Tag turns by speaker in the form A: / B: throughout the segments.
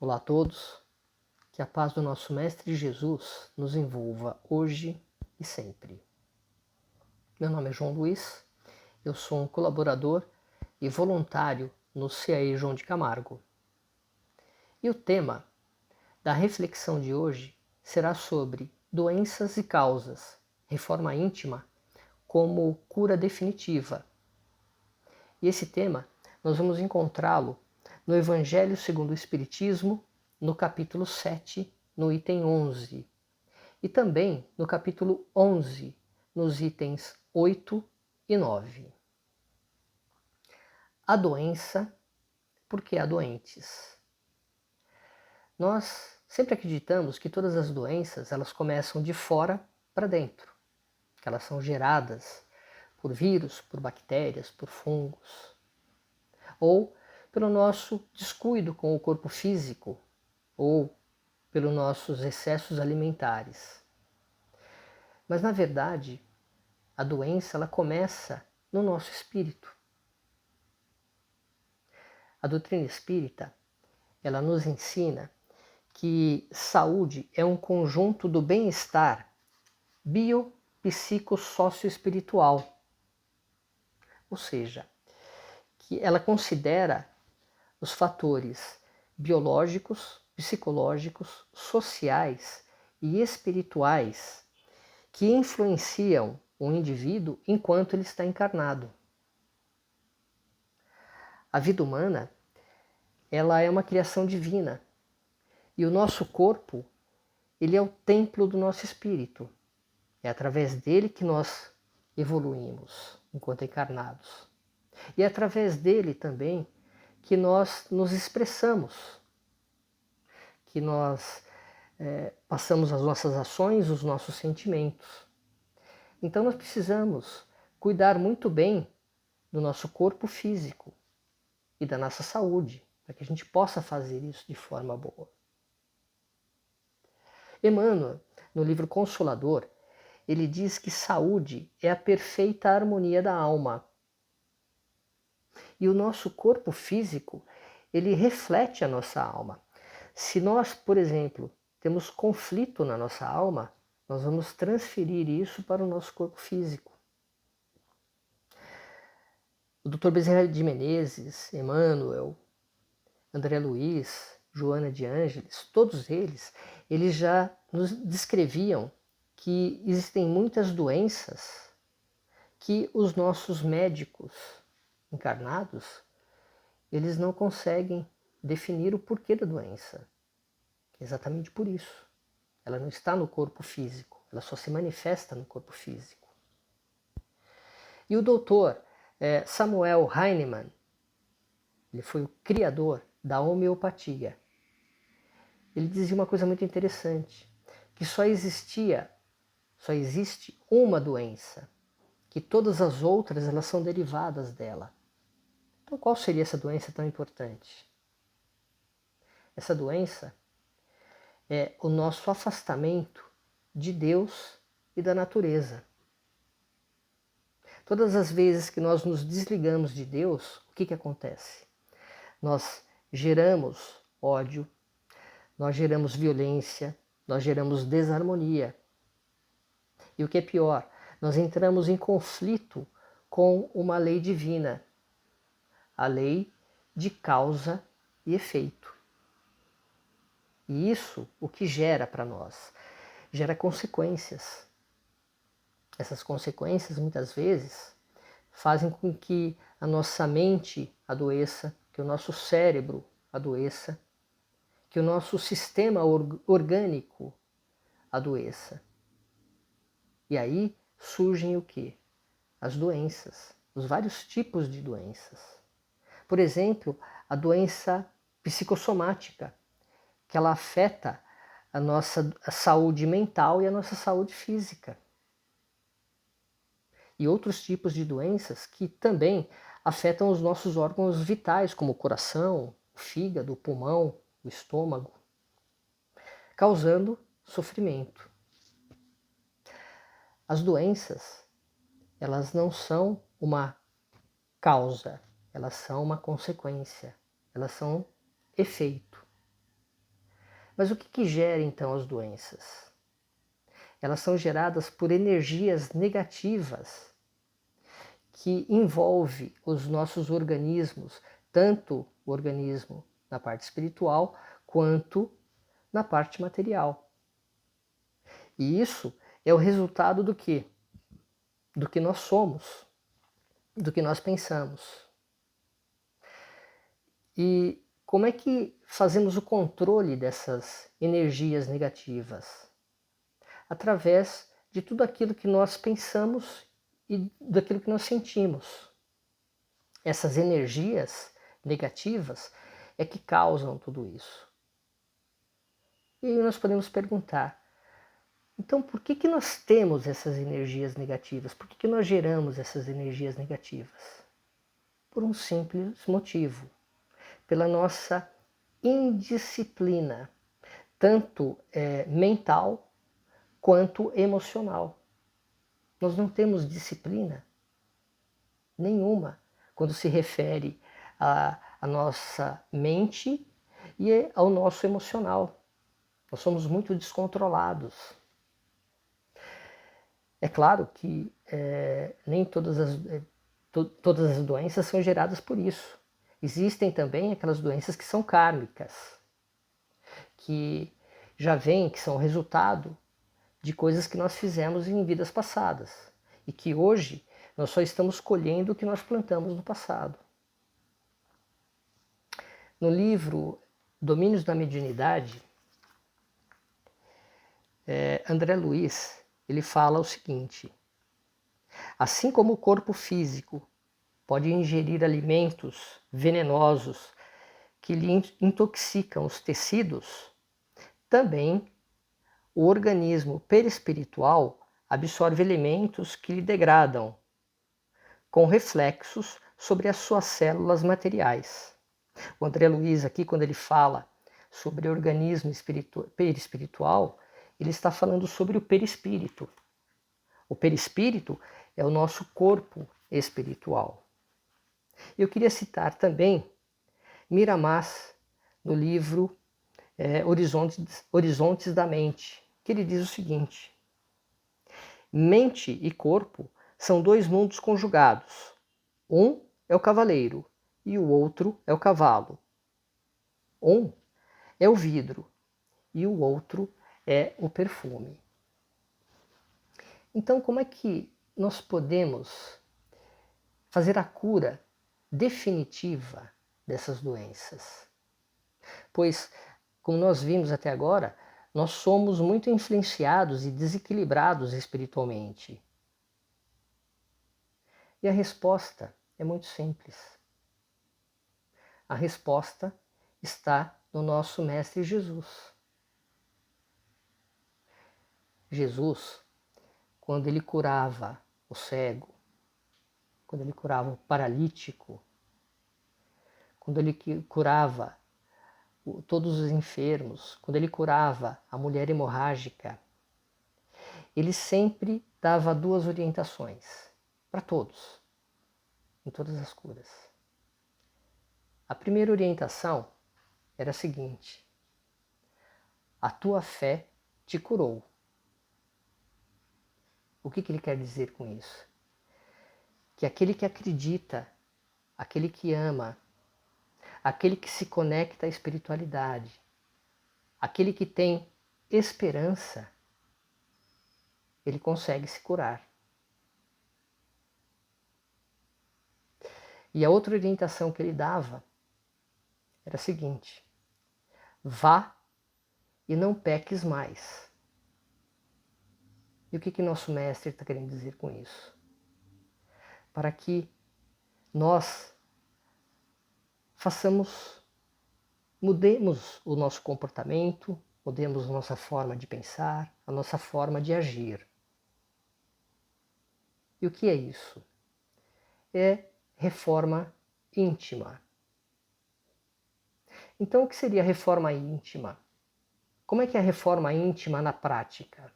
A: Olá a todos, que a paz do nosso Mestre Jesus nos envolva hoje e sempre. Meu nome é João Luiz, eu sou um colaborador e voluntário no CAE João de Camargo. E o tema da reflexão de hoje será sobre doenças e causas, reforma íntima como cura definitiva. E esse tema nós vamos encontrá-lo no Evangelho segundo o Espiritismo, no capítulo 7, no item 11, e também no capítulo 11, nos itens 8 e 9. A doença, porque há doentes. Nós sempre acreditamos que todas as doenças elas começam de fora para dentro, que elas são geradas por vírus, por bactérias, por fungos, ou pelo nosso descuido com o corpo físico, ou pelos nossos excessos alimentares. Mas, na verdade, a doença ela começa no nosso espírito. A doutrina espírita ela nos ensina que saúde é um conjunto do bem-estar bio-psico-socioespiritual. Ou seja, que ela considera os fatores biológicos, psicológicos, sociais e espirituais que influenciam o indivíduo enquanto ele está encarnado. A vida humana, ela é uma criação divina e o nosso corpo, ele é o templo do nosso espírito. É através dele que nós evoluímos enquanto encarnados. E é através dele também que nós nos expressamos, que nós passamos as nossas ações, os nossos sentimentos. Então nós precisamos cuidar muito bem do nosso corpo físico e da nossa saúde, para que a gente possa fazer isso de forma boa. Emmanuel, no livro Consolador, ele diz que saúde é a perfeita harmonia da alma. E o nosso corpo físico, ele reflete a nossa alma. Se nós, por exemplo, temos conflito na nossa alma, nós vamos transferir isso para o nosso corpo físico. O Dr. Bezerra de Menezes, Emmanuel, André Luiz, Joana de Ângeles, todos eles já nos descreviam que existem muitas doenças que os nossos médicos encarnados, eles não conseguem definir o porquê da doença. Exatamente por isso. Ela não está no corpo físico, ela só se manifesta no corpo físico. E o doutor Samuel Hahnemann, ele foi o criador da homeopatia. Ele dizia uma coisa muito interessante, que só existe uma doença, que todas as outras elas são derivadas dela. Então qual seria essa doença tão importante? Essa doença é o nosso afastamento de Deus e da natureza. Todas as vezes que nós nos desligamos de Deus, o que acontece? Nós geramos ódio, nós geramos violência, nós geramos desarmonia. E o que é pior, nós entramos em conflito com uma lei divina, a lei de causa e efeito. E isso, o que gera para nós? Gera consequências. Essas consequências, muitas vezes, fazem com que a nossa mente adoeça, que o nosso cérebro adoeça, que o nosso sistema orgânico adoeça. E aí surgem o quê? As doenças, os vários tipos de doenças. Por exemplo, a doença psicossomática, que ela afeta a nossa saúde mental e a nossa saúde física. E outros tipos de doenças que também afetam os nossos órgãos vitais, como o coração, o fígado, o pulmão, o estômago, causando sofrimento. As doenças, elas não são uma causa, elas são uma consequência, elas são efeito. Mas o que gera então as doenças? Elas são geradas por energias negativas que envolve os nossos organismos, tanto o organismo na parte espiritual quanto na parte material. E isso é o resultado do quê? Do que nós somos, do que nós pensamos. E como é que fazemos o controle dessas energias negativas? Através de tudo aquilo que nós pensamos e daquilo que nós sentimos. Essas energias negativas é que causam tudo isso. E aí nós podemos perguntar, então por que nós temos essas energias negativas? Por que nós geramos essas energias negativas? Por um simples motivo, pela nossa indisciplina, tanto mental quanto emocional. Nós não temos disciplina nenhuma quando se refere à nossa mente e ao nosso emocional. Nós somos muito descontrolados. É claro que nem todas as doenças são geradas por isso. Existem também aquelas doenças que são kármicas, que já vêm, que são resultado de coisas que nós fizemos em vidas passadas e que hoje nós só estamos colhendo o que nós plantamos no passado. No livro Domínios da Mediunidade, André Luiz ele fala o seguinte: assim como o corpo físico pode ingerir alimentos venenosos que lhe intoxicam os tecidos, também o organismo perispiritual absorve elementos que lhe degradam, com reflexos sobre as suas células materiais. O André Luiz aqui, quando ele fala sobre organismo perispiritual, ele está falando sobre o perispírito. O perispírito é o nosso corpo espiritual. Eu queria citar também Miramás, no livro Horizontes da Mente, que ele diz o seguinte: mente e corpo são dois mundos conjugados. Um é o cavaleiro e o outro é o cavalo. Um é o vidro e o outro é o perfume. Então, como é que nós podemos fazer a cura definitiva dessas doenças? Pois, como nós vimos até agora, nós somos muito influenciados e desequilibrados espiritualmente. E a resposta é muito simples. A resposta está no nosso Mestre Jesus. Jesus, quando ele curava o cego, quando ele curava o paralítico, quando ele curava todos os enfermos, quando ele curava a mulher hemorrágica, ele sempre dava duas orientações para todos, em todas as curas. A primeira orientação era a seguinte: a tua fé te curou. O que ele quer dizer com isso? Que aquele que acredita, aquele que ama, aquele que se conecta à espiritualidade, aquele que tem esperança, ele consegue se curar. E a outra orientação que ele dava era a seguinte: vá e não peques mais. E o que nosso mestre está querendo dizer com isso? Para que nós mudemos o nosso comportamento, mudemos a nossa forma de pensar, a nossa forma de agir. E o que é isso? É reforma íntima. Então, o que seria reforma íntima? Como é que é a reforma íntima na prática?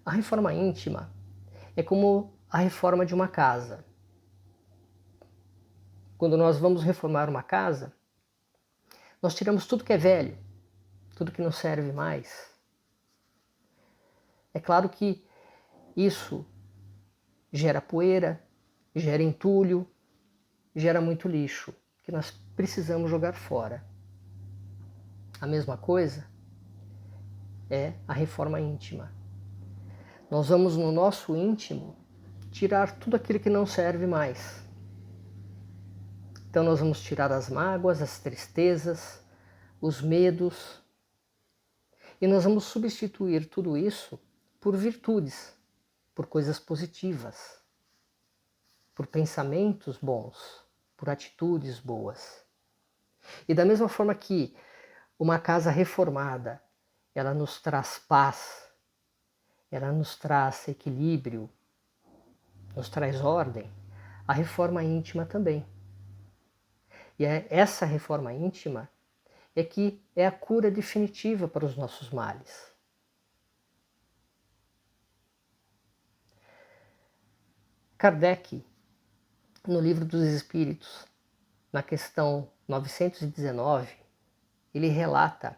A: A reforma íntima é como a reforma de uma casa. Quando nós vamos reformar uma casa, nós tiramos tudo que é velho, tudo que não serve mais. É claro que isso gera poeira, gera entulho, gera muito lixo, que nós precisamos jogar fora. A mesma coisa é a reforma íntima. Nós vamos no nosso íntimo tirar tudo aquilo que não serve mais. Então nós vamos tirar as mágoas, as tristezas, os medos, e nós vamos substituir tudo isso por virtudes, por coisas positivas, por pensamentos bons, por atitudes boas. E da mesma forma que uma casa reformada, ela nos traz paz, ela nos traz equilíbrio, nos traz ordem, a reforma íntima também. E essa reforma íntima é que é a cura definitiva para os nossos males. Kardec, no Livro dos Espíritos, na questão 919, ele relata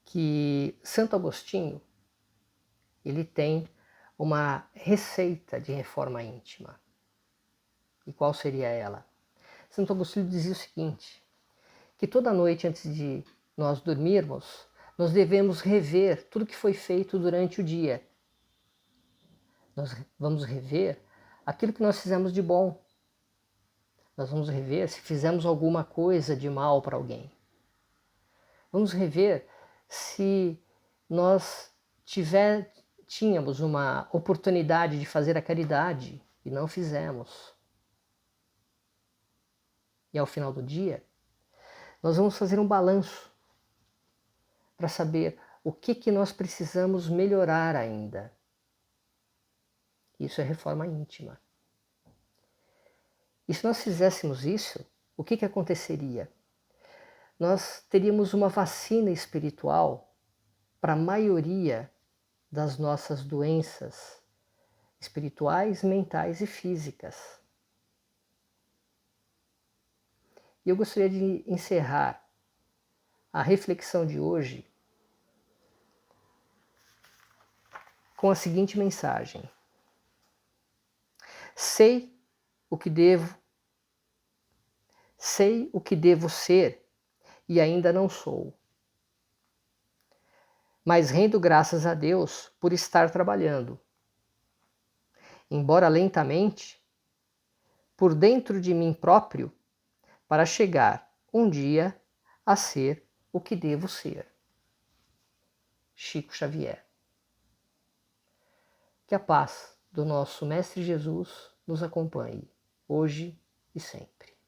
A: que Santo Agostinho ele tem uma receita de reforma íntima. E qual seria ela? Santo Agostinho dizia o seguinte, que toda noite antes de nós dormirmos, nós devemos rever tudo que foi feito durante o dia. Nós vamos rever aquilo que nós fizemos de bom. Nós vamos rever se fizemos alguma coisa de mal para alguém. Vamos rever se nós tínhamos uma oportunidade de fazer a caridade e não fizemos. E ao final do dia, nós vamos fazer um balanço para saber o que nós precisamos melhorar ainda. Isso é reforma íntima. E se nós fizéssemos isso, o que aconteceria? Nós teríamos uma vacina espiritual para a maioria das nossas doenças espirituais, mentais e físicas. E eu gostaria de encerrar a reflexão de hoje com a seguinte mensagem. Sei o que devo ser e ainda não sou. Mas rendo graças a Deus por estar trabalhando. Embora lentamente, por dentro de mim próprio, para chegar um dia a ser o que devo ser. Chico Xavier. Que a paz do nosso Mestre Jesus nos acompanhe, hoje e sempre.